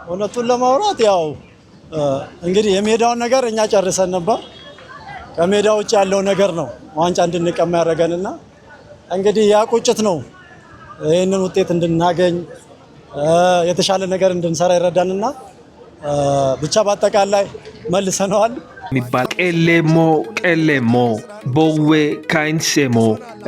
እውነቱን ለማውራት ያው እንግዲህ የሜዳውን ነገር እኛ ጨርሰን ነበር። ከሜዳው ውጭ ያለው ነገር ነው ዋንጫ እንድንቀማ ያደረገንና እንግዲህ ያ ቁጭት ነው ይሄንን ውጤት እንድናገኝ የተሻለ ነገር እንድንሰራ ይረዳንና ብቻ በአጠቃላይ መልሰናል። ሚባል ቄሌሞ ቦዌ ካይንሴሞ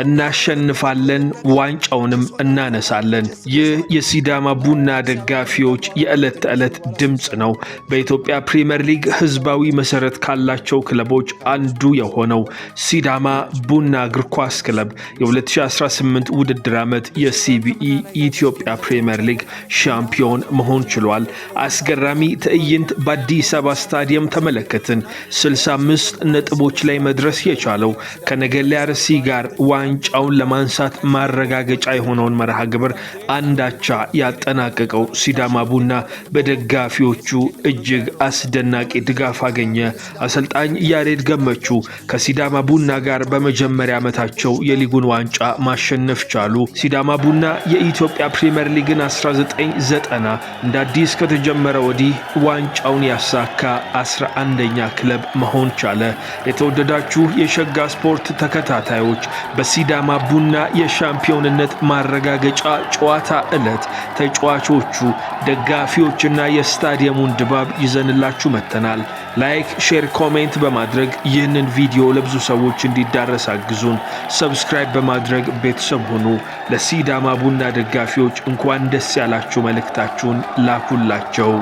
እናሸንፋለን ዋንጫውንም እናነሳለን። ይህ የሲዳማ ቡና ደጋፊዎች የዕለት ተዕለት ድምጽ ነው። በኢትዮጵያ ፕሪሚየር ሊግ ህዝባዊ መሰረት ካላቸው ክለቦች አንዱ የሆነው ሲዳማ ቡና እግር ኳስ ክለብ የ2018 ውድድር ዓመት የሲቢኢ ኢትዮጵያ ፕሪሚየር ሊግ ሻምፒዮን መሆን ችሏል። አስገራሚ ትዕይንት በአዲስ አበባ ስታዲየም ተመለከትን። 65 ነጥቦች ላይ መድረስ የቻለው ከነገሌ አርሲ ጋር ዋንጫውን ለማንሳት ማረጋገጫ የሆነውን መርሃ ግብር አንዳቻ ያጠናቀቀው ሲዳማ ቡና በደጋፊዎቹ እጅግ አስደናቂ ድጋፍ አገኘ። አሰልጣኝ ያሬድ ገመቹ ከሲዳማ ቡና ጋር በመጀመሪያ ዓመታቸው የሊጉን ዋንጫ ማሸነፍ ቻሉ። ሲዳማ ቡና የኢትዮጵያ ፕሪሚየር ሊግን 1990 እንደ አዲስ ከተጀመረ ወዲህ ዋንጫውን ያሳካ 11ኛ ክለብ መሆን ቻለ። የተወደዳችሁ የሸጋ ስፖርት ተከታታዮች በሲዳማ ቡና የሻምፒዮንነት ማረጋገጫ ጨዋታ ዕለት ተጫዋቾቹ፣ ደጋፊዎችና የስታዲየሙን ድባብ ይዘንላችሁ መጥተናል። ላይክ፣ ሼር፣ ኮሜንት በማድረግ ይህንን ቪዲዮ ለብዙ ሰዎች እንዲዳረስ አግዙን። ሰብስክራይብ በማድረግ ቤተሰብ ሁኑ። ለሲዳማ ቡና ደጋፊዎች እንኳን ደስ ያላችሁ መልእክታችሁን ላኩላቸው።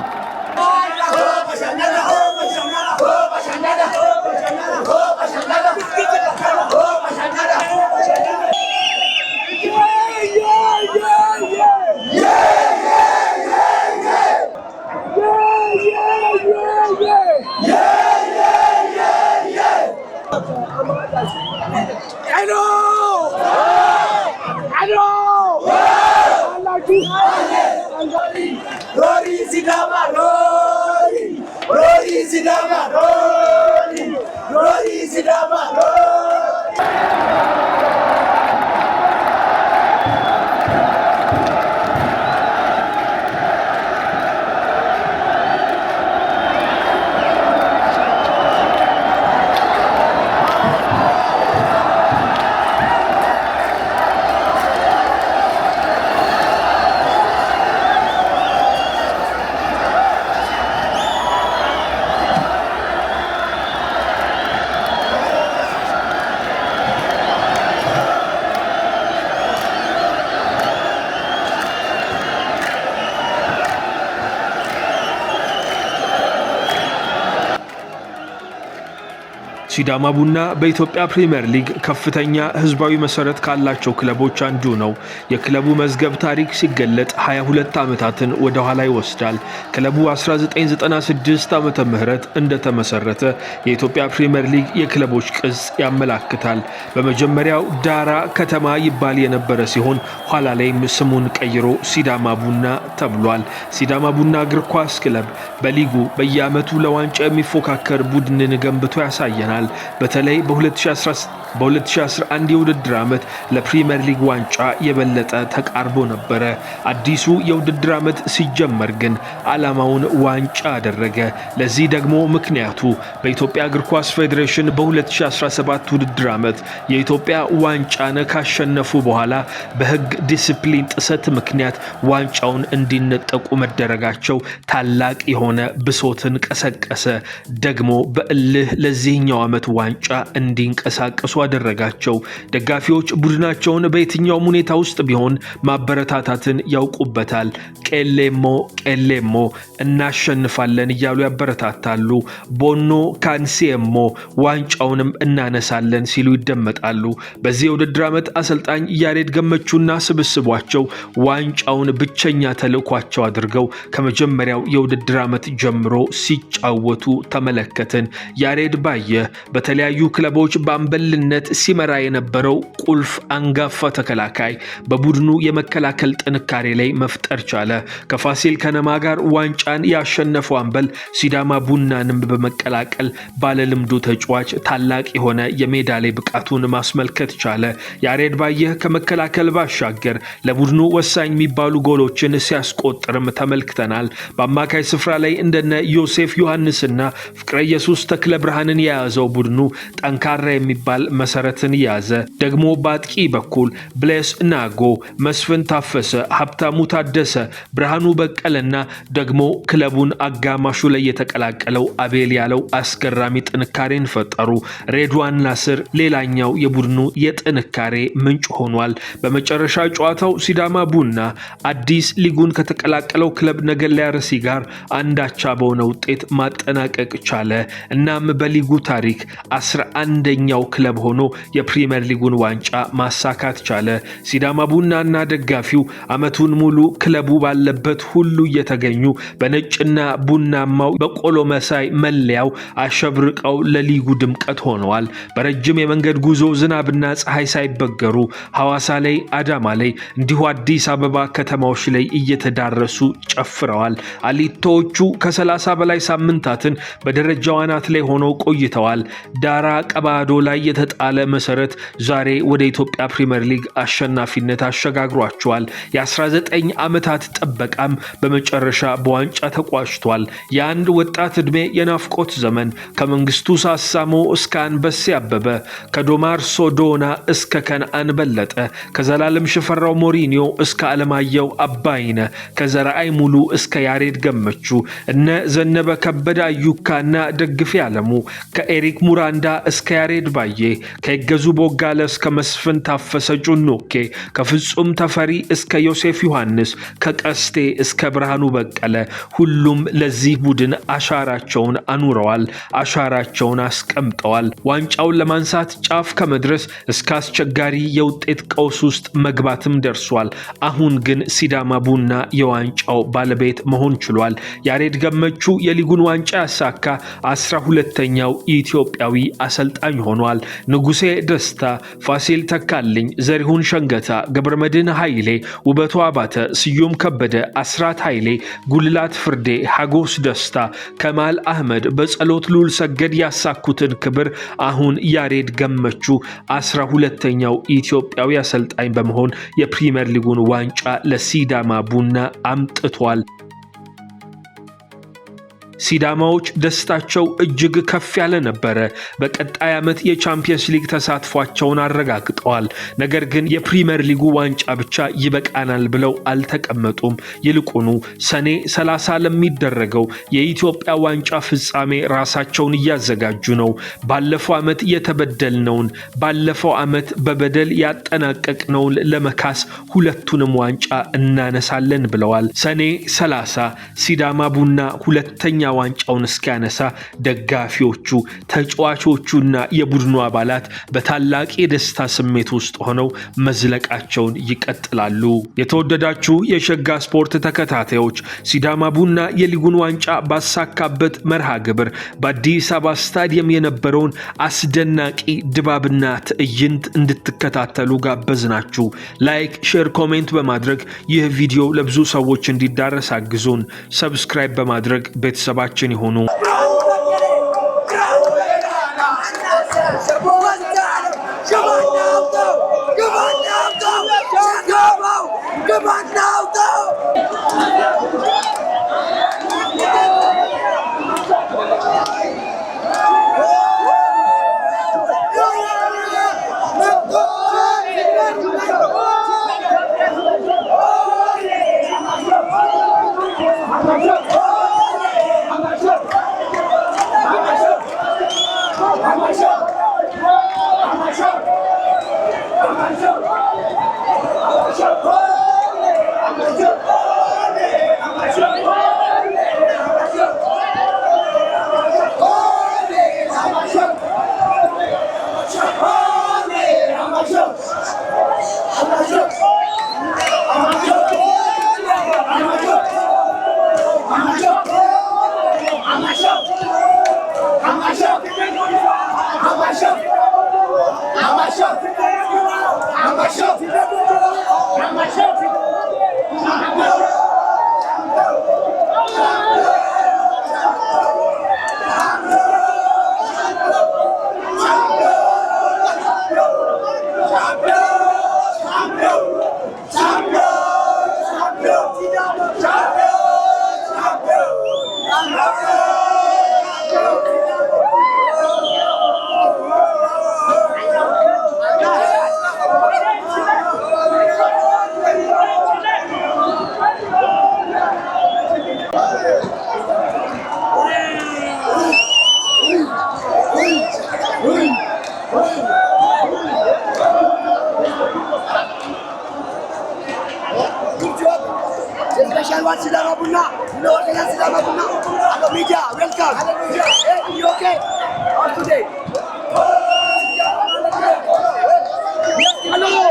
ሲዳማ ቡና በኢትዮጵያ ፕሪሚየር ሊግ ከፍተኛ ህዝባዊ መሰረት ካላቸው ክለቦች አንዱ ነው። የክለቡ መዝገብ ታሪክ ሲገለጥ 22 ዓመታትን ወደ ኋላ ይወስዳል። ክለቡ 1996 ዓመተ ምህረት እንደተመሰረተ የኢትዮጵያ ፕሪሚየር ሊግ የክለቦች ቅጽ ያመለክታል። በመጀመሪያው ዳራ ከተማ ይባል የነበረ ሲሆን ኋላ ላይም ስሙን ቀይሮ ሲዳማ ቡና ተብሏል። ሲዳማ ቡና እግር ኳስ ክለብ በሊጉ በየዓመቱ ለዋንጫ የሚፎካከር ቡድንን ገንብቶ ያሳየናል። በተለይ በ2011 የውድድር ዓመት ለፕሪሚየር ሊግ ዋንጫ የበለጠ ተቃርቦ ነበረ። አዲሱ የውድድር ዓመት ሲጀመር ግን ዓላማውን ዋንጫ አደረገ። ለዚህ ደግሞ ምክንያቱ በኢትዮጵያ እግር ኳስ ፌዴሬሽን በ2017 ውድድር ዓመት የኢትዮጵያ ዋንጫን ካሸነፉ በኋላ በሕግ ዲሲፕሊን ጥሰት ምክንያት ዋንጫውን እንዲነጠቁ መደረጋቸው ታላቅ የሆነ ብሶትን ቀሰቀሰ። ደግሞ በእልህ ለዚህኛው ዓመት ዋንጫ እንዲንቀሳቀሱ አደረጋቸው። ደጋፊዎች ቡድናቸውን በየትኛው ሁኔታ ውስጥ ቢሆን ማበረታታትን ያውቁበታል። ቄሌሞ እናሸንፋለን እያሉ ያበረታታሉ። ቦኖ ካንሴሞ ዋንጫውንም እናነሳለን ሲሉ ይደመጣሉ። በዚህ የውድድር ዓመት አሰልጣኝ ያሬድ ገመቹና ስብስቧቸው ዋንጫውን ብቸኛ ተልዕኳቸው አድርገው ከመጀመሪያው የውድድር ዓመት ጀምሮ ሲጫወቱ ተመለከትን። ያሬድ ባየ በተለያዩ ክለቦች በአምበልነት ሲመራ የነበረው ቁልፍ አንጋፋ ተከላካይ በቡድኑ የመከላከል ጥንካሬ ላይ መፍጠር ቻለ። ከፋሲል ከነማ ጋር ዋንጫን ያሸነፈው አምበል ሲዳማ ቡናንም በመቀላቀል ባለልምዱ ተጫዋች ታላቅ የሆነ የሜዳ ላይ ብቃቱን ማስመልከት ቻለ። ያሬድ ባየህ ከመከላከል ባሻገር ለቡድኑ ወሳኝ የሚባሉ ጎሎችን ሲያስቆጥርም ተመልክተናል። በአማካይ ስፍራ ላይ እንደነ ዮሴፍ ዮሐንስና ፍቅረ ኢየሱስ ተክለ ብርሃንን የያዘው ቡድኑ ጠንካራ የሚባል መሰረትን ያዘ። ደግሞ በአጥቂ በኩል ብሌስ ናጎ፣ መስፍን ታፈሰ፣ ሀብታሙ ታደሰ፣ ብርሃኑ በቀለና ደግሞ ክለቡን አጋማሹ ላይ የተቀላቀለው አቤል ያለው አስገራሚ ጥንካሬን ፈጠሩ። ሬድዋን ናስር ሌላኛው የቡድኑ የጥንካሬ ምንጭ ሆኗል። በመጨረሻ ጨዋታው ሲዳማ ቡና አዲስ ሊጉን ከተቀላቀለው ክለብ ነገሌ አርሲ ጋር አንዳቻ በሆነ ውጤት ማጠናቀቅ ቻለ። እናም በሊጉ ታሪክ 11ኛው ክለብ ሆኖ የፕሪሚየር ሊጉን ዋንጫ ማሳካት ቻለ። ሲዳማ ቡናና ደጋፊው አመቱን ሙሉ ክለቡ ባለበት ሁሉ እየተገኙ በነጭና ቡናማው በቆሎ መሳይ መለያው አሸብርቀው ለሊጉ ድምቀት ሆነዋል። በረጅም የመንገድ ጉዞ ዝናብና ፀሐይ ሳይበገሩ ሐዋሳ ላይ፣ አዳማ ላይ እንዲሁ አዲስ አበባ ከተማዎች ላይ እየተዳረሱ ጨፍረዋል። አሊቶዎቹ ከ30 በላይ ሳምንታትን በደረጃው አናት ላይ ሆነው ቆይተዋል። ዳራ ቀባዶ ላይ የተጣለ መሰረት ዛሬ ወደ ኢትዮጵያ ፕሪሚየር ሊግ አሸናፊነት አሸጋግሯቸዋል። የ19 ዓመታት ጥበቃም በመጨረሻ በዋንጫ ተቋጭቷል። የአንድ ወጣት ዕድሜ የናፍቆት ዘመን ከመንግስቱ ሳሳሞ እስከ አንበሴ አበበ፣ ከዶማር ሶዶና እስከ ከነአን በለጠ፣ ከዘላለም ሽፈራው ሞሪኒዮ እስከ አለማየሁ አባይነ፣ ከዘራአይ ሙሉ እስከ ያሬድ ገመቹ፣ እነ ዘነበ ከበደ አዩካና ደግፌ አለሙ፣ ከኤሪክ ሙራንዳ እስከ ያሬድ ባዬ፣ ከይገዙ ቦጋለ እስከ መስፍን ታፈሰ ጩኖኬ፣ ከፍጹም ተፈሪ እስከ ዮሴፍ ዮሐንስ፣ ከቀስቴ እስከ ብርሃኑ በቀለ ሁሉም ለዚህ ቡድን አሻራቸውን አኑረዋል፣ አሻራቸውን አስቀምጠዋል። ዋንጫውን ለማንሳት ጫፍ ከመድረስ እስከ አስቸጋሪ የውጤት ቀውስ ውስጥ መግባትም ደርሷል። አሁን ግን ሲዳማ ቡና የዋንጫው ባለቤት መሆን ችሏል። ያሬድ ገመቹ የሊጉን ዋንጫ ያሳካ 12ኛው ኢትዮጵያዊ አሰልጣኝ ሆኗል። ንጉሴ ደስታ፣ ፋሲል ተካልኝ፣ ዘሪሁን ሸንገታ፣ ገብረመድህን ኃይሌ፣ ውበቱ አባተ፣ ስዩም ከበደ፣ አስራት ኃይሌ፣ ጉልላት ፍርዴ፣ ሀጎስ ደስታ፣ ከማል አህመድ፣ በጸሎት ሉል ሰገድ ያሳኩትን ክብር አሁን ያሬድ ገመቹ 12ኛው ኢትዮጵያዊ አሰልጣኝ በመሆን የፕሪሚየር ሊጉን ዋንጫ ለሲዳማ ቡና አምጥቷል። ሲዳማዎች ደስታቸው እጅግ ከፍ ያለ ነበረ። በቀጣይ ዓመት የቻምፒየንስ ሊግ ተሳትፏቸውን አረጋግጠዋል። ነገር ግን የፕሪሚየር ሊጉ ዋንጫ ብቻ ይበቃናል ብለው አልተቀመጡም። ይልቁኑ ሰኔ 30 ለሚደረገው የኢትዮጵያ ዋንጫ ፍጻሜ ራሳቸውን እያዘጋጁ ነው። ባለፈው ዓመት የተበደልነውን፣ ባለፈው ዓመት በበደል ያጠናቀቅነውን ለመካስ ሁለቱንም ዋንጫ እናነሳለን ብለዋል። ሰኔ 30 ሲዳማ ቡና ሁለተኛ ዋንጫውን እስኪያነሳ ደጋፊዎቹ፣ ተጫዋቾቹና የቡድኑ አባላት በታላቅ የደስታ ስሜት ውስጥ ሆነው መዝለቃቸውን ይቀጥላሉ። የተወደዳችሁ የሸጋ ስፖርት ተከታታዮች ሲዳማ ቡና የሊጉን ዋንጫ ባሳካበት መርሃ ግብር በአዲስ አበባ ስታዲየም የነበረውን አስደናቂ ድባብና ትዕይንት እንድትከታተሉ ጋበዝናችሁ። ላይክ፣ ሼር፣ ኮሜንት በማድረግ ይህ ቪዲዮ ለብዙ ሰዎች እንዲዳረስ አግዙን። ሰብስክራይብ በማድረግ ቤተሰባችን ይሁኑ። Special one Sidama Bunna. No one else Sidama Bunna. Hello media, welcome. Hey, you okay? How today? Hello.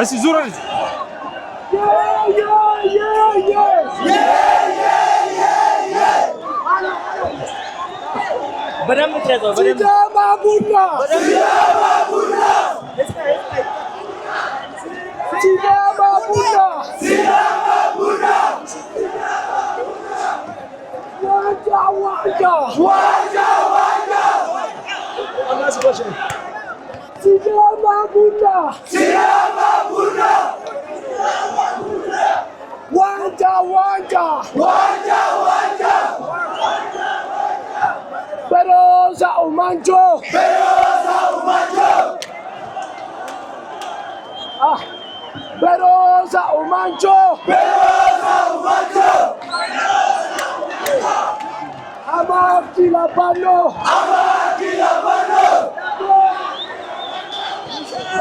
እስቲ ዙር ወደዚህ በደንብ ትያዘው በደንብ ሲዳማ ቡና Berosa Umancho. Berosa Umancho. Amaki la pano.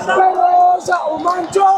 Berosa Umancho.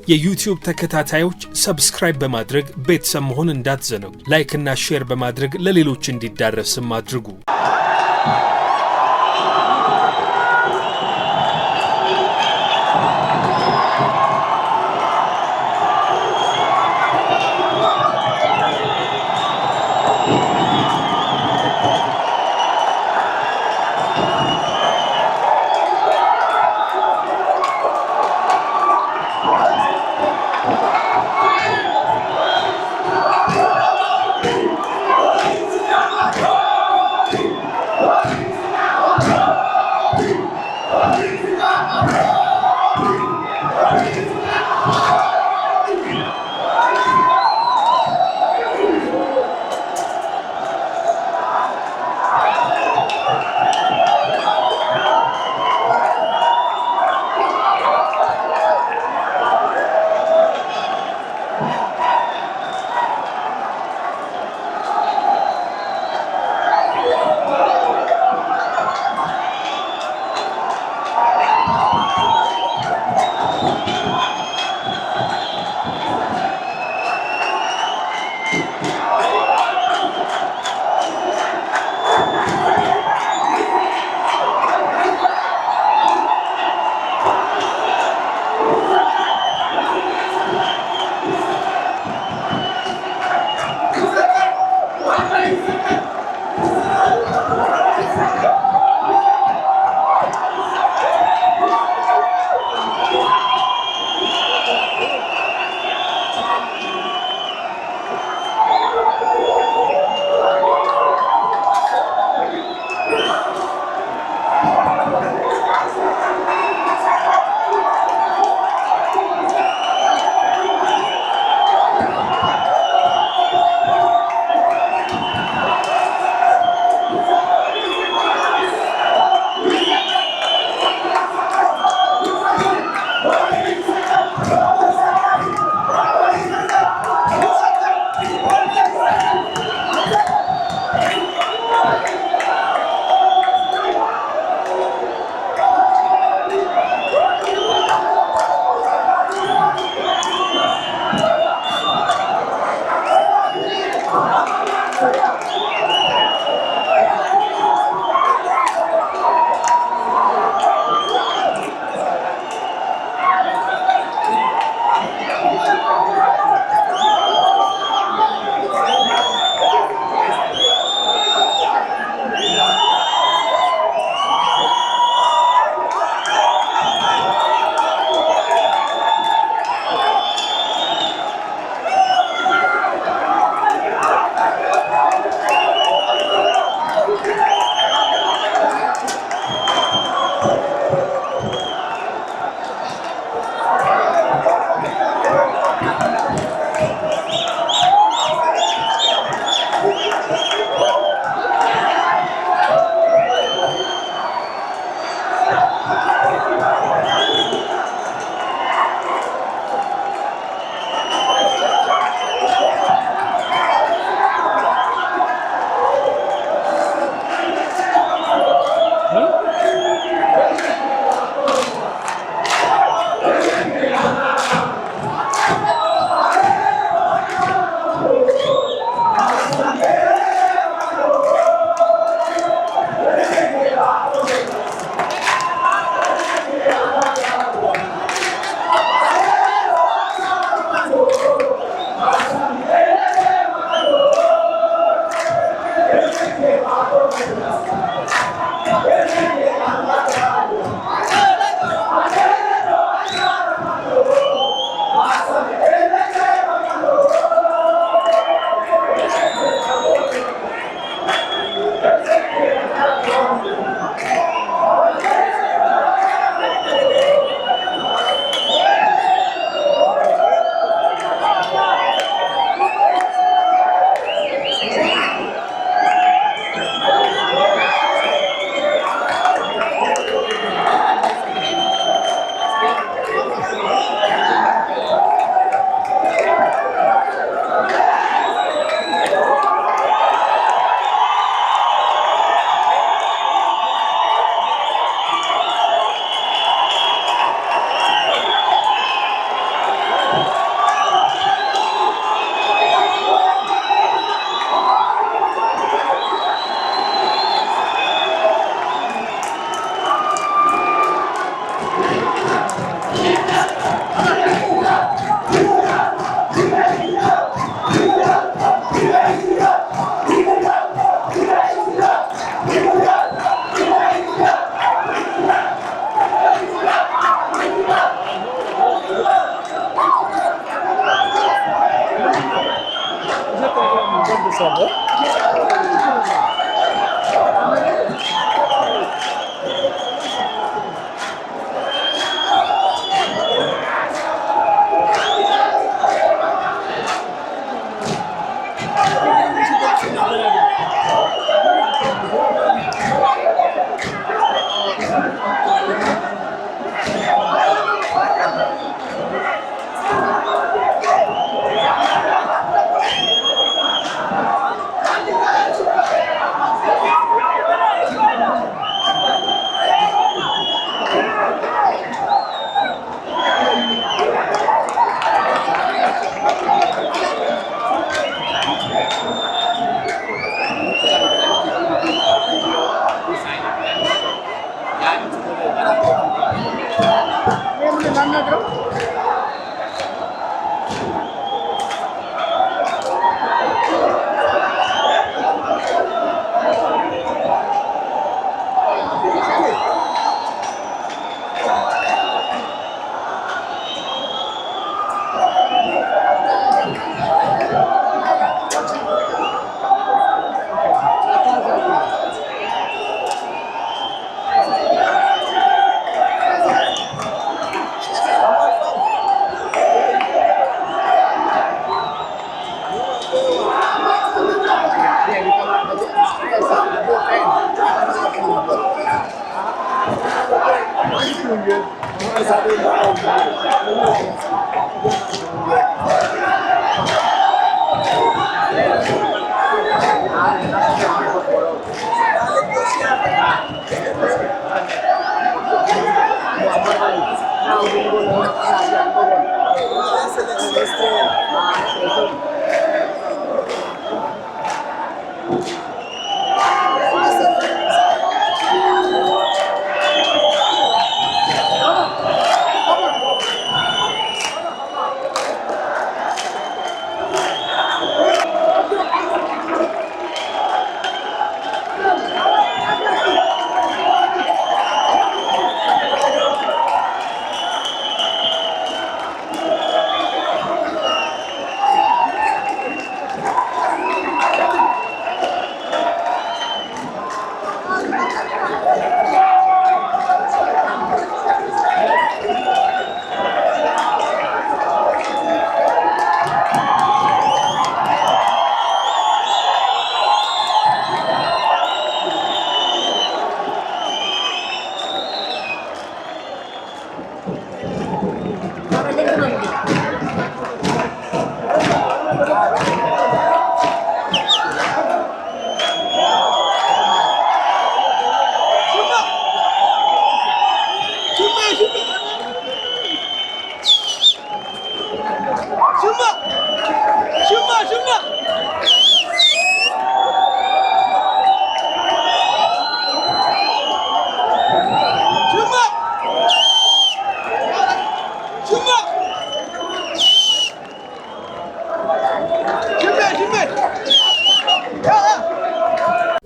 የዩቲዩብ ተከታታዮች ሰብስክራይብ በማድረግ ቤተሰብ መሆን እንዳትዘነጉ። ላይክ እና ሼር በማድረግ ለሌሎች እንዲዳረስም አድርጉ።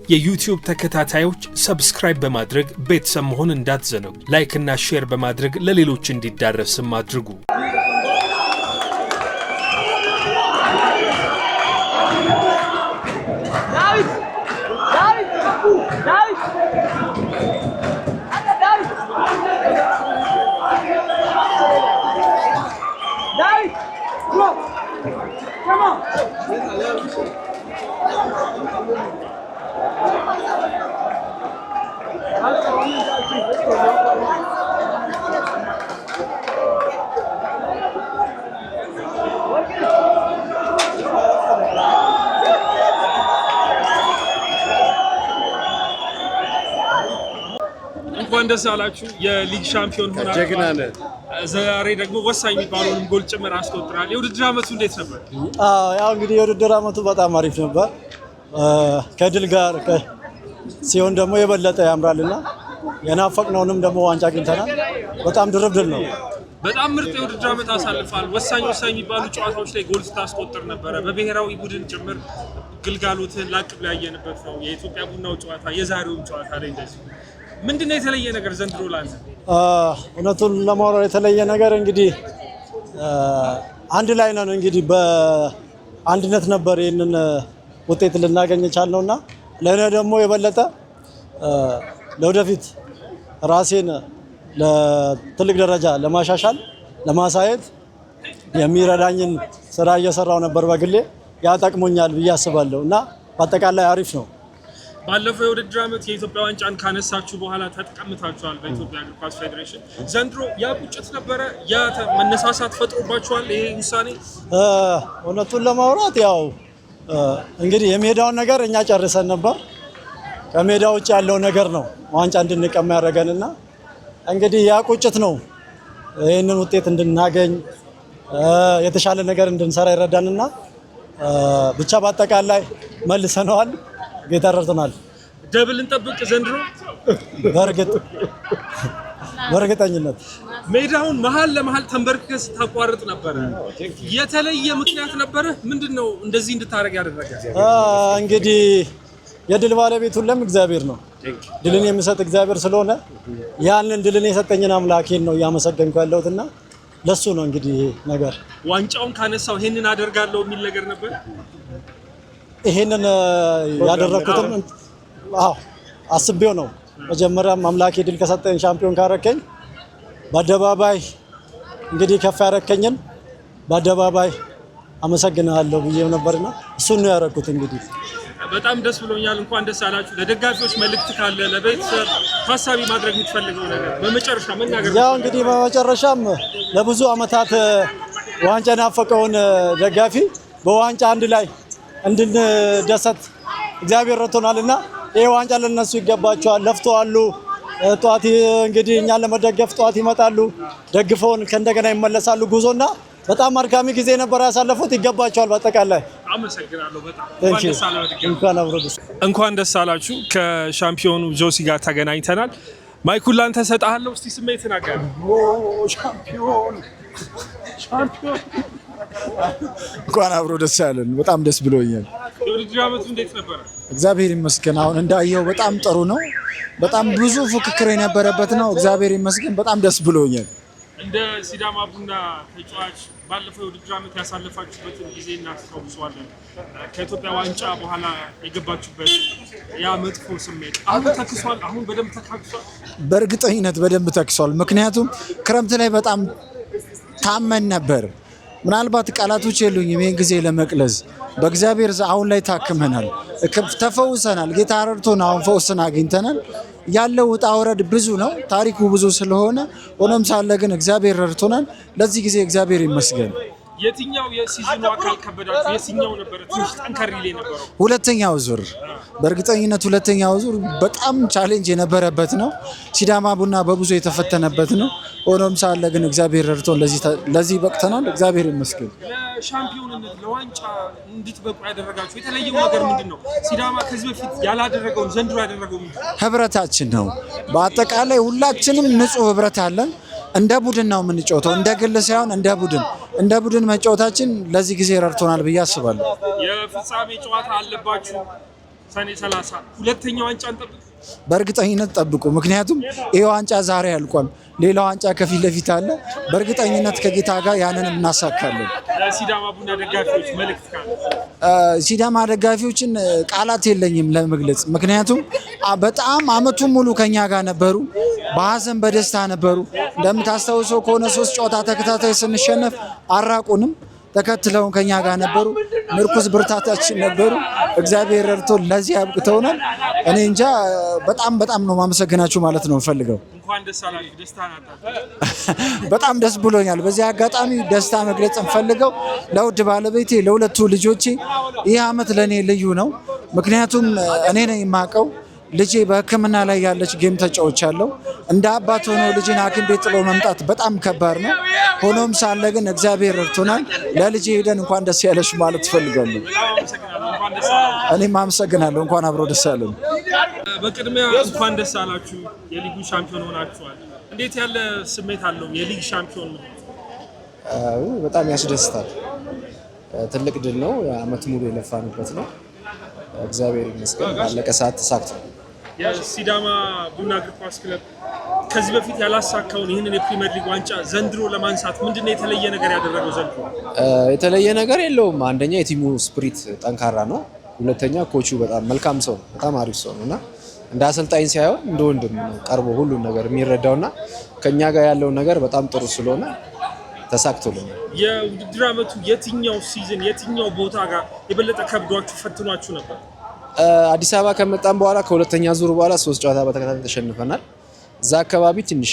የዩቲዩብ ተከታታዮች ሰብስክራይብ በማድረግ ቤተሰብ መሆን እንዳትዘነጉ። ላይክ እና ሼር በማድረግ ለሌሎች እንዲዳረስም አድርጉ። እንኳን ደስ አላችሁ የሊግ ሻምፒዮን ሆናችሁ። ጀግና ነህ። ዛሬ ደግሞ ወሳኝ የሚባለውን ጎል ጭምር አስቆጥራል። የውድድር ዓመቱ እንዴት ነበር? ያው እንግዲህ የውድድር ዓመቱ በጣም አሪፍ ነበር። ከድል ጋር ሲሆን ደግሞ የበለጠ ያምራልና የናፈቅነውንም ደግሞ ዋንጫ አግኝተናል። በጣም ድርብ ድል ነው። በጣም ምርጥ የውድድር ዓመት አሳልፋል። ወሳኝ የሚባሉ ጨዋታዎች ላይ ጎል ስታስቆጥር ነበረ። በብሔራዊ ቡድን ጭምር ግልጋሎትን ላቅ ብላ ያየንበት ነው። የኢትዮጵያ ቡናው ጨዋታ፣ የዛሬውም ጨዋታ ላይ እንደዚህ ምንድነው የተለየ ነገር ዘንድሮ ላንተ? እውነቱን ለማውራት የተለየ ነገር እንግዲህ አንድ ላይ ነን። እንግዲህ በአንድነት ነበር ይህንን ውጤት ልናገኝ የቻልነውና ለእኔ ደግሞ የበለጠ ለወደፊት ራሴን ለትልቅ ደረጃ ለማሻሻል ለማሳየት የሚረዳኝን ስራ እየሰራው ነበር በግሌ። ያጠቅሞኛል ብዬ አስባለሁ እና በአጠቃላይ አሪፍ ነው። ባለፈው የውድድር ዓመት የኢትዮጵያ ዋንጫን ካነሳችሁ በኋላ ተጠቀምታችኋል በኢትዮጵያ እግር ኳስ ፌዴሬሽን። ዘንድሮ ያ ቁጭት ነበረ? ያ መነሳሳት ፈጥሮባችኋል ይሄ ውሳኔ? እውነቱን ለማውራት ያው እንግዲህ የሜዳውን ነገር እኛ ጨርሰን ነበር። ከሜዳ ውጭ ያለው ነገር ነው ዋንጫ እንድንቀማ ያደረገንና እንግዲህ ያ ቁጭት ነው ይህንን ውጤት እንድናገኝ የተሻለ ነገር እንድንሰራ ይረዳንና ብቻ በአጠቃላይ መልሰነዋል። ጌታ ረድቶናል። ደብል እንጠብቅ ዘንድሮ? በእርግጠኝነት ሜዳውን መሀል ለመሀል ተንበርክከህ ስታቋርጥ ነበረ። የተለየ ምክንያት ነበረ? ምንድነው እንደዚህ እንድታደርግ ያደረገ? እንግዲህ የድል ባለቤት ሁሉም እግዚአብሔር ነው። ድልን የሚሰጥ እግዚአብሔር ስለሆነ ያንን ድልን የሰጠኝን አምላኬን ነው እያመሰገንኩ ያለሁትና ለሱ ነው እንግዲህ ነገር። ዋንጫውን ካነሳው ይሄንን አደርጋለሁ የሚል ነገር ነበር? ይሄንን ያደረኩትም አስቤው ነው። መጀመሪያም አምላኬ ድል ከሰጠኝ ሻምፒዮን ካረከኝ በአደባባይ እንግዲህ ከፍ ያረከኝን በአደባባይ አመሰግናለሁ ብዬው ነበርና እሱን ነው ያረኩት። እንግዲህ በጣም ደስ ብሎኛል። እንኳን ደስ አላችሁ። ለደጋፊዎች መልእክት ካለ ለቤተሰብ ታሳቢ ማድረግ የምትፈልገው ነገር በመጨረሻ መናገር? ያው እንግዲህ በመጨረሻም ለብዙ አመታት ዋንጫ ናፈቀውን ደጋፊ በዋንጫ አንድ ላይ እንድንደሰት እግዚአብሔር ረድቶናልና ይሄ ዋንጫ ለነሱ ይገባቸዋል። ለፍተዋል። ጧት እንግዲህ እኛን ለመደገፍ ጧት ይመጣሉ፣ ደግፈውን ከእንደገና ይመለሳሉ። ጉዞና በጣም አድካሚ ጊዜ ነበር ያሳለፉት። ይገባቸዋል። በአጠቃላይ አመሰግናለሁ። በጣም እንኳን ደስ አላችሁ። ከሻምፒዮኑ ጆሲ ጋር ተገናኝተናል። ማይኩን ላንተ ሰጣለሁ። እስቲ ስሜት ተናገር። ሻምፒዮን እንኳን አብሮ ደስ ያለን። በጣም ደስ ብሎኛል። የውድድር ዓመቱ እንዴት ነበር? እግዚአብሔር ይመስገን። አሁን እንዳየው በጣም ጥሩ ነው። በጣም ብዙ ፉክክር የነበረበት ነው። እግዚአብሔር ይመስገን። በጣም ደስ ብሎኛል። እንደ ሲዳማ ቡና ተጫዋች ባለፈው የውድድር ዓመት ያሳለፋችሁበትን ጊዜ እናስታውሰዋለን። ከኢትዮጵያ ዋንጫ በኋላ የገባችሁበት ያ መጥፎ ስሜት አሁን ተክሷል። አሁን በደንብ ተካክሷል። በእርግጠኝነት በደንብ ተክሷል። ምክንያቱም ክረምት ላይ በጣም ታመን ነበር። ምናልባት ቃላቶች የሉኝም ይህን ጊዜ ለመቅለዝ። በእግዚአብሔር አሁን ላይ ታክመናል፣ ተፈውሰናል። ጌታ ረድቶን አሁን ፈውስን አግኝተናል። ያለው ውጣ ውረድ ብዙ ነው፣ ታሪኩ ብዙ ስለሆነ ሆኖም ሳለ ግን እግዚአብሔር ረድቶናል። ለዚህ ጊዜ እግዚአብሔር ይመስገን። የትኛው የሲዝኑ አካል ከበዳችሁ? የትኛው ነበር ትንሽ ጠንከር ይል የነበረው? ሁለተኛው ዙር በእርግጠኝነት ሁለተኛው ዙር በጣም ቻሌንጅ የነበረበት ነው። ሲዳማ ቡና በብዙ የተፈተነበት ነው። ሆኖም ሳለ ግን እግዚአብሔር ረድቶን ለዚህ በቅተናል። እግዚአብሔር ይመስገን። ለሻምፒዮንነት ለዋንጫ እንድትበቁ ያደረጋችሁ የተለየው ነገር ምንድን ነው? ሲዳማ ከዚህ በፊት ያላደረገውን ዘንድሮ ያደረገው ምንድን ነው? ህብረታችን ነው። በአጠቃላይ ሁላችንም ንጹህ ህብረት አለን። እንደ ቡድን ነው የምንጫወተው፣ እንደ ግል ሳይሆን እንደ ቡድን መጫወታችን ለዚህ ጊዜ ረድቶናል ብዬ አስባለሁ። የፍጻሜ ጨዋታ አለባችሁ ሰኔ 30። ሁለተኛው ዋንጫ እንጠብቅ? በእርግጠኝነት ጠብቁ። ምክንያቱም ይሄ ዋንጫ ዛሬ አልቋል፣ ሌላ ዋንጫ ከፊት ለፊት አለ። በእርግጠኝነት ከጌታ ጋር ያንንም እናሳካለን። ሲዳማ ቡና ደጋፊዎች መልእክት ካለ? ሲዳማ ደጋፊዎችን ቃላት የለኝም ለመግለጽ። ምክንያቱም በጣም አመቱን ሙሉ ከኛ ጋር ነበሩ፣ በሀዘን በደስታ ነበሩ። እንደምታስታውሰው ከሆነ 3 ጨዋታ ተከታታይ ስንሸነፍ አራቁንም፣ ተከትለውን ከኛ ጋር ነበሩ። ምርኩዝ ብርታታችን ነበሩ። እግዚአብሔር ረድቶ ለዚህ አብቅተውናል። እኔ እንጃ በጣም ነው ማመሰግናችሁ ማለት ነው ፈልገው። እንኳን ደስ አላችሁ። ደስታ ናታ። በጣም ደስ ብሎኛል። በዚህ አጋጣሚ ደስታ መግለጽ እንፈልገው ለውድ ባለቤቴ፣ ለሁለቱ ልጆቼ። ይህ አመት ለኔ ልዩ ነው። ምክንያቱም እኔ ነኝ የማውቀው ልጄ በሕክምና ላይ ያለች ጌም ተጫውቻለሁ። እንደ አባት ሆኖ ልጅን ሐኪም ቤት ጥሎ መምጣት በጣም ከባድ ነው። ሆኖም ሳለ ግን እግዚአብሔር ረድቶናል። ለልጄ ሄደን እንኳን ደስ ያለሽ ማለት እፈልጋለሁ። እኔም አመሰግናለሁ። እንኳን አብሮ ደስ ያለን። በቅድሚያ እንኳን ደስ አላችሁ። የሊጉ ሻምፒዮን ሆናችኋል። እንዴት ያለ ስሜት አለው የሊግ ሻምፒዮን ነው? በጣም ያስደስታል። ትልቅ ድል ነው። አመት ሙሉ የለፋንበት ነው። እግዚአብሔር ይመስገን ባለቀ ሰዓት ተሳክቷል። የሲዳማ ቡና እግር ኳስ ክለብ ከዚህ በፊት ያላሳካውን ይህንን የፕሪሚየር ሊግ ዋንጫ ዘንድሮ ለማንሳት ምንድነው የተለየ ነገር ያደረገው? ዘንድሮ የተለየ ነገር የለውም። አንደኛ የቲሙ ስፕሪት ጠንካራ ነው። ሁለተኛ ኮቹ በጣም መልካም ሰው ነው። በጣም አሪፍ ሰው ነው እና እንደ አሰልጣኝ ሳይሆን እንደ ወንድም ነው ቀርቦ ሁሉን ነገር የሚረዳውና ከኛ ጋር ያለው ነገር በጣም ጥሩ ስለሆነ ተሳክቶልኛል። የውድድር አመቱ የትኛው ሲዝን የትኛው ቦታ ጋር የበለጠ ከብዷችሁ ፈትኗችሁ ነበር? አዲስ አበባ ከመጣን በኋላ ከሁለተኛ ዙር በኋላ 3 ጨዋታ በተከታታይ ተሸንፈናል። እዛ አካባቢ ትንሽ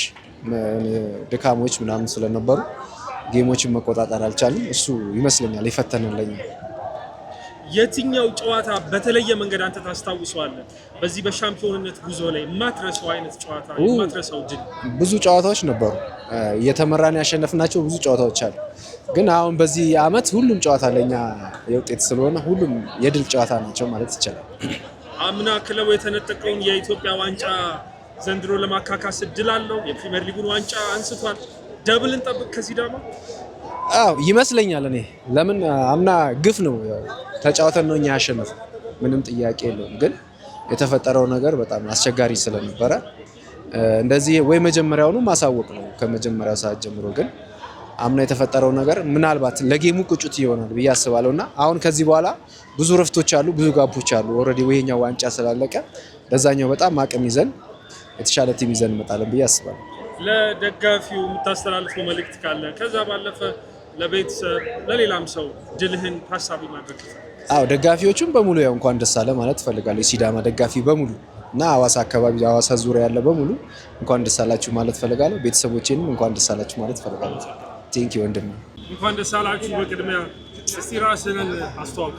ድካሞች ምናምን ስለነበሩ ጌሞችን መቆጣጠር አልቻልም። እሱ ይመስለኛል የፈተነልኝ። የትኛው ጨዋታ በተለየ መንገድ አንተ ታስታውሰዋለህ? በዚህ በሻምፒዮንነት ጉዞ ላይ የማትረሳው አይነት ጨዋታ፣ የማትረሳው ድል? ብዙ ጨዋታዎች ነበሩ። እየተመራን ያሸነፍናቸው ብዙ ጨዋታዎች አሉ። ግን አሁን በዚህ አመት ሁሉም ጨዋታ ለኛ የውጤት ስለሆነ ሁሉም የድል ጨዋታ ናቸው ማለት ይቻላል። አምና ክለቡ የተነጠቀውን የኢትዮጵያ ዋንጫ ዘንድሮ ለማካካስ እድል አለው። የፕሪሚየር ሊጉን ዋንጫ አንስቷል። ደብል እንጠብቅ ከሲዳማ? አዎ ይመስለኛል። እኔ ለምን አምና ግፍ ነው ተጫውተን ነው እኛ ያሸነፍ፣ ምንም ጥያቄ የለውም። ግን የተፈጠረው ነገር በጣም አስቸጋሪ ስለነበረ እንደዚህ ወይ መጀመሪያውኑ ማሳወቅ ነው ከመጀመሪያው ሰዓት ጀምሮ። ግን አምና የተፈጠረው ነገር ምናልባት ለጌሙ ቁጭት ይሆናል ብዬ አስባለሁና አሁን ከዚህ በኋላ ብዙ ረፍቶች አሉ፣ ብዙ ጋፖች አሉ። ኦልሬዲ ወይኛው ዋንጫ ስላለቀ ለዛኛው በጣም አቅም ይዘን የተሻለ ቲም ይዘን እንመጣለን ብዬ አስባለሁ። ለደጋፊው የምታስተላልፈው መልእክት ካለ? ከዛ ባለፈ ለቤተሰብ ለሌላም ሰው ድልህን ታሳቢ ማድረግ? አዎ ደጋፊዎቹም በሙሉ ያው እንኳን ደስ አለ ማለት እፈልጋለሁ። የሲዳማ ደጋፊ በሙሉ እና ሐዋሳ አካባቢ ሐዋሳ ዙሪያ ያለ በሙሉ እንኳን ደስ አላችሁ ማለት እፈልጋለሁ። ቤተሰቦቼንም እንኳን ደስ አላችሁ ማለት እፈልጋለሁ። ቴንኪ ወንድም። እንኳን ደስ አላችሁ። በቅድሚያ እስቲ ራስህን አስተዋውቅ።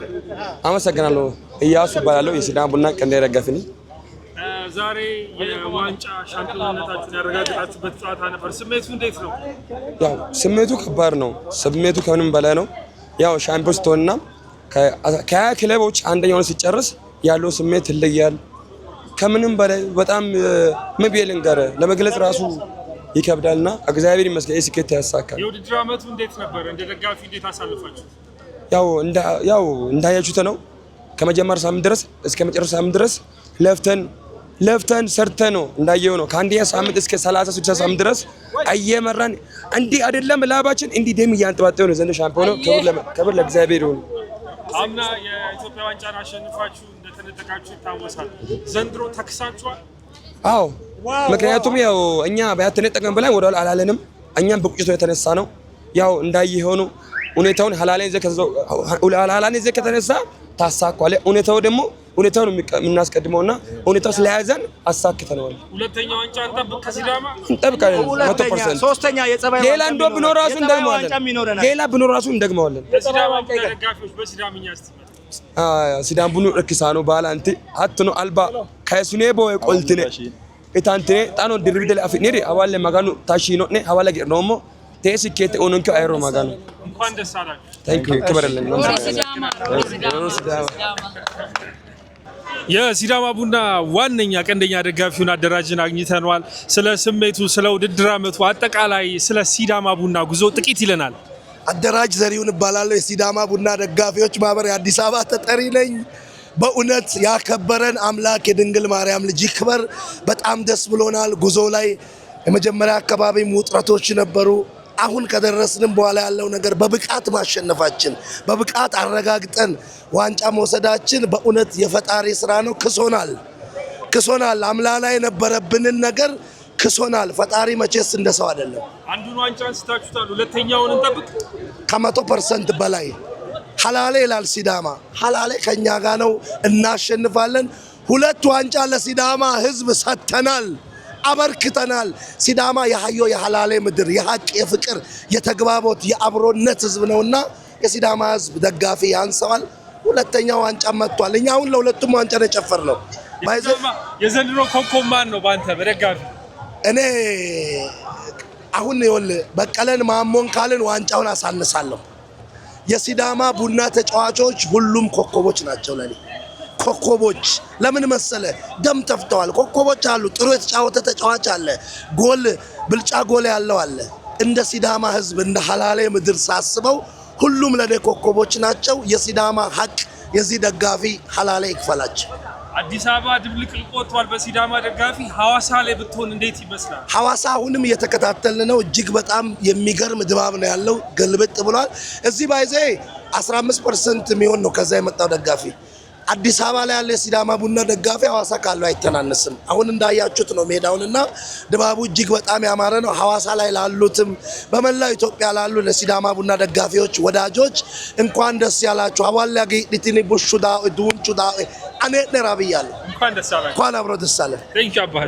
አመሰግናለሁ። እያሱ እባላለሁ። የሲዳማ ቡና ቀንዴ ደጋፊ ነኝ። ዛሬ የዋንጫ ሻምፒዮንነታችሁን ያረጋግጣችሁበት ጨዋታ ነበር። ስሜቱ እንዴት ነው? ያው ስሜቱ ከባድ ነው። ስሜቱ ከምንም በላይ ነው። ያው ሻምፒዮን ስትሆንና ከ20 ክለቦች አንደኛውን ሲጨርስ ያለው ስሜት ይለያል። ከምንም በላይ በጣም ምን ብዬ ልንገርህ ለመግለጽ ራሱ ይከብዳልና እግዚአብሔር ይመስገን ስኬት ያሳካል። የውድድር አመቱ እንዴት ነበር? እንደ ደጋፊ እንዴት አሳልፋችሁ? ያው እንዳያችሁት ነው። ከመጀመሪያ ሳምንት ድረስ እስከ መጨረሻ ሳምንት ድረስ ለፍተን ሰርተን ነው እንዳየው ነው። ከአንደኛ ሳምንት እስከ 36 ሳምንት ድረስ እየመራን እንዲህ አይደለም ላባችን እንዲህ ደም እያንጠባጠበ ነው ዘንድሮ ሻምፒዮን ነው። ክብር ለእግዚአብሔር ይሁን። አምና የኢትዮጵያ ዋንጫን አሸንፋችሁ እንደተነጠቃችሁ ይታወሳል። ዘንድሮ ተክሳችኋል? አዎ ምክንያቱም ያው እኛ ባያተነጠቀን ብለን ወደ ኋላ አላለንም። እኛም በቁጭት የተነሳ ነው። ያው እንዳየኸው ነው ሁኔታውን ሀላላን ይዘህ ከተነሳ ታሳኳለ። ሁኔታው ደግሞ ሁኔታውን የምናስቀድመውና ሁኔታው ስለያዘን አሳክተነዋል። ሁለተኛ ዋንጫ እንጠብቅ ከሲዳማ? እንጠብቃለን 100%። ሶስተኛ የጸባይ ሌላ እንደው ብኖር ራሱ እንደግመዋለን። ሌላ ብኖር ራሱ እንደግመዋለን። ሲዳማ ደጋፊዎች በሲዳምኛ አስተምሩ። ሲዳም ቡኑ ረክሳኖ ባላንቲ አትኖ አልባ ከሱኔ ቦይ ቆልትኔ ኢታንትኔ ጣኖ ድርብደል አፍኔሪ አዋለ ማጋኑ ታሺኖ ነ አዋለ ገርኖሞ ቴስኬት ኦኖንከ አይሮ ማጋኑ እንኳን ደስ አላችሁ። ታንክ ዩ ክብርልኝ። የሲዳማ ቡና ዋነኛ ቀንደኛ ደጋፊውን አደራጅን አግኝተነዋል። ስለ ስሜቱ፣ ስለ ውድድር አመቱ፣ አጠቃላይ ስለ ሲዳማ ቡና ጉዞ ጥቂት ይለናል። አደራጅ ዘሪሁን እባላለሁ። የሲዳማ ቡና ደጋፊዎች ማህበር የአዲስ አበባ ተጠሪ ነኝ። በእውነት ያከበረን አምላክ የድንግል ማርያም ልጅ ይክበር። በጣም ደስ ብሎናል። ጉዞ ላይ የመጀመሪያ አካባቢም ውጥረቶች ነበሩ። አሁን ከደረስንም በኋላ ያለው ነገር በብቃት ማሸነፋችን፣ በብቃት አረጋግጠን ዋንጫ መውሰዳችን በእውነት የፈጣሪ ስራ ነው። ክሶናል። አምላ ላይ የነበረብንን ነገር ክሶናል። ፈጣሪ መቼስ እንደሰው አይደለም። አንዱን ዋንጫ አንስታችሁታል። ሁለተኛውን እንጠብቅ። ከ100% በላይ ሀላሌ ይላል ሲዳማ። ሀላሌ ከኛ ጋር ነው፣ እናሸንፋለን። 2 ዋንጫ ለሲዳማ ህዝብ ሰጥተናል፣ አበርክተናል። ሲዳማ የሀዮ የሀላሌ ምድር የሀቅ የፍቅር የተግባቦት የአብሮነት ህዝብ ነውና የሲዳማ ህዝብ ደጋፊ ያንሰዋል። 2ኛ ዋንጫ መጥቷል። እኛ አሁን ለሁለቱም ዋንጫ ነው የጨፈርነው። የዘንድሮ ኮከብ ማን ነው ባንተ በደጋፊ? እኔ አሁን ይኸውልህ በቀለን ማሞን ካልን ዋንጫውን አሳንሳለሁ። የሲዳማ ቡና ተጫዋቾች ሁሉም ኮከቦች ናቸው ለኔ። ኮከቦች ለምን መሰለ? ደም ተፍተዋል። ኮከቦች አሉ። ጥሩ የተጫወተ ተጫዋች አለ። ጎል ብልጫ ጎል ያለው አለ። እንደ ሲዳማ ህዝብ እንደ ሐላሌ ምድር ሳስበው ሁሉም ለኔ ኮከቦች ናቸው። የሲዳማ ሀቅ የዚህ ደጋፊ ሐላሌ ይክፈላቸው። አዲስ አበባ ድብልቅልቅ ወጥቷል በሲዳማ ደጋፊ። ሐዋሳ ላይ ብትሆን እንዴት ይመስላል? ሐዋሳ አሁንም እየተከታተልን ነው። እጅግ በጣም የሚገርም ድባብ ነው ያለው። ገልብጥ ብሏል። እዚህ ባይዜ 15% የሚሆን ነው ከዛ የመጣው ደጋፊ። አዲስ አበባ ላይ ያለ የሲዳማ ቡና ደጋፊ ሐዋሳ ካለው አይተናነስም። አሁን እንዳያችሁት ነው ሜዳውንና ድባቡ እጅግ በጣም ያማረ ነው። ሐዋሳ ላይ ላሉትም በመላው ኢትዮጵያ ላሉ ለሲዳማ ቡና ደጋፊዎች ወዳጆች እንኳን ደስ ያላችሁ። አዋላጊ ዲቲኒ ቡሹዳ ዱንቹዳ አኔ ነራብያለሁ። እንኳን ደስ አላችሁ። እንኳን አብሮ ደስ አለ። ቴንክ ዩ አባቴ።